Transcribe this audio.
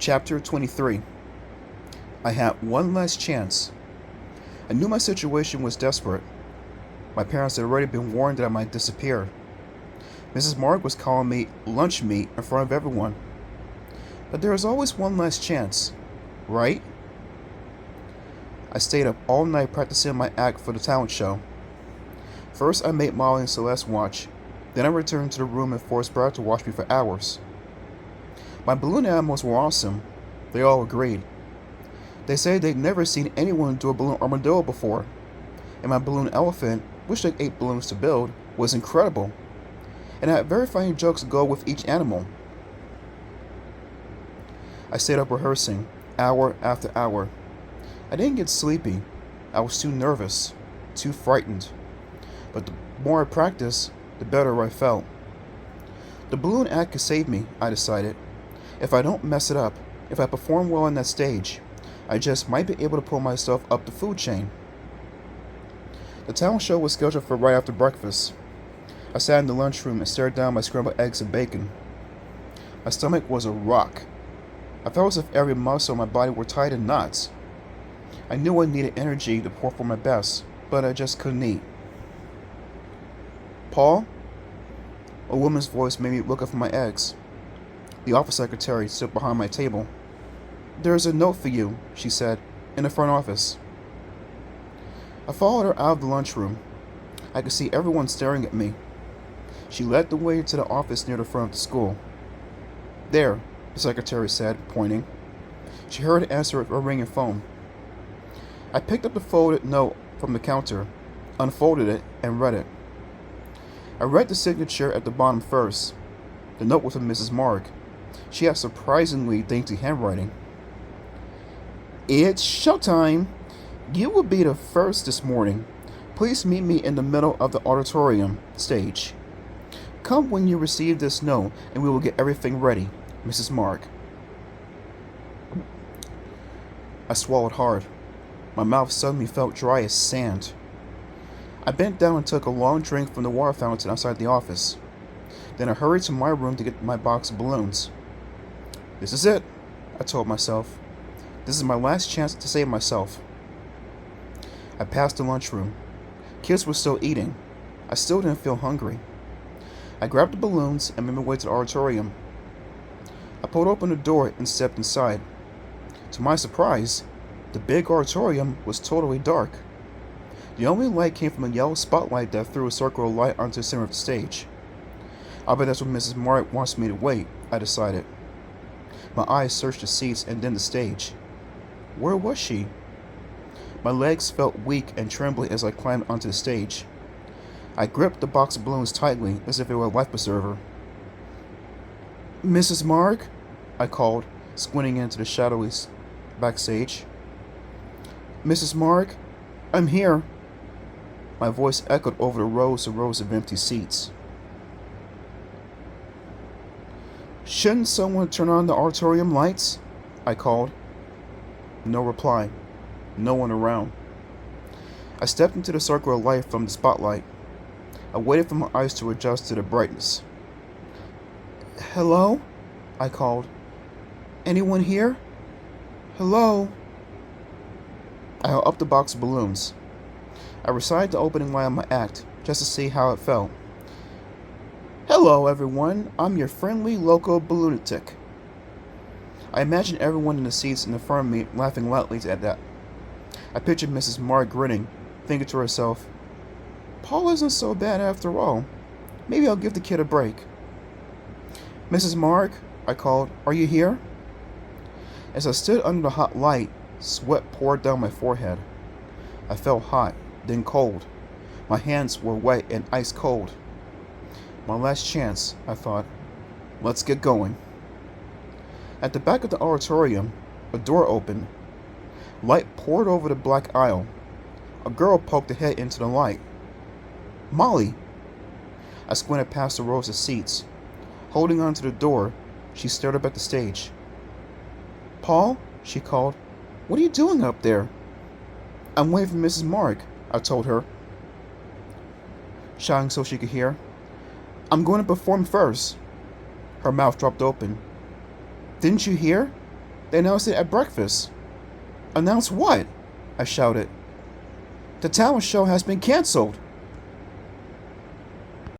Chapter 23. I had one last chance. I knew my situation was desperate. My parents had already been warned that I might disappear. Mrs. Mark was calling me lunch meat in front of everyone. But there is always one last chance, right? I stayed up all night practicing my act for the talent show. First, I made Molly and Celeste watch. Then I returned to the room and forced Brad to watch me for hours. My balloon animals were awesome. They all agreed. They said they'd never seen anyone do a balloon armadillo before. And my balloon elephant, which took 8 balloons to build, was incredible. And I had very funny jokes to go with each animal. I stayed up rehearsing, hour after hour. I didn't get sleepy. I was too nervous, too frightened. But the more I practiced, the better I felt. The balloon act could save me, I decided. If I don't mess it up, if I perform well on that stage, I just might be able to pull myself up the food chain. The talent show was scheduled for right after breakfast. I sat in the lunchroom and stared down my scrambled eggs and bacon. My stomach was a rock. I felt as if every muscle in my body were tied in knots. I knew I needed energy to perform my best, but I just couldn't eat. Paul? A woman's voice made me look up for my eggs. The office secretary stood behind my table. "There's a note for you," she said, "in the front office." I followed her out of the lunchroom. I could see everyone staring at me. She led the way to the office near the front of the school. "There," the secretary said, pointing. She heard it answer a ringing phone. I picked up the folded note from the counter, unfolded it, and read it. I read the signature at the bottom first. The note was from Mrs. Mark. She had surprisingly dainty handwriting. "It's showtime. You will be the first this morning. Please meet me in the middle of the auditorium stage. Come when you receive this note and we will get everything ready. Mrs. Mark." I swallowed hard. My mouth suddenly felt dry as sand. I bent down and took a long drink from the water fountain outside the office. Then I hurried to my room to get my box of balloons. "This is it," I told myself. "This is my last chance to save myself." I passed the lunchroom. Kids were still eating. I still didn't feel hungry. I grabbed the balloons and made my way to the auditorium. I pulled open the door and stepped inside. To my surprise, the big auditorium was totally dark. The only light came from a yellow spotlight that threw a circle of light onto the center of the stage. "I bet that's where Mrs. Mark wants me to wait," I decided. My eyes searched the seats and then the stage. Where was she? My legs felt weak and trembling as I climbed onto the stage. I gripped the box of balloons tightly as if it were a life preserver. "Mrs. Mark?" I called, squinting into the shadowy backstage. "Mrs. Mark? I'm here." My voice echoed over the rows and rows of empty seats. "Shouldn't someone turn on the auditorium lights?" I called. No reply. No one around. I stepped into the circle of light from the spotlight. I waited for my eyes to adjust to the brightness. "Hello?" I called. "Anyone here? Hello?" I held up the box of balloons. I recited the opening line of my act, just to see how it felt. "Hello, everyone. I'm your friendly local balloonatic." I imagined everyone in the seats in front of me laughing loudly at that. I pictured Mrs. Mark grinning, thinking to herself, "Paul isn't so bad after all. Maybe I'll give the kid a break." "Mrs. Mark," I called, "are you here?" As I stood under the hot light, sweat poured down my forehead. I felt hot, then cold. My hands were wet and ice cold. My last chance, I thought. Let's get going. At the back of the auditorium, a door opened. Light poured over the black aisle. A girl poked her head into the light. "Molly!" I squinted past the rows of seats. Holding onto the door, she stared up at the stage. "Paul," she called, "what are you doing up there?" "I'm waiting for Mrs. Mark," I told her, shouting so she could hear. "I'm going to perform first." Her mouth dropped open. "Didn't you hear? They announced it at breakfast. Announced what? I shouted. The talent show has been canceled.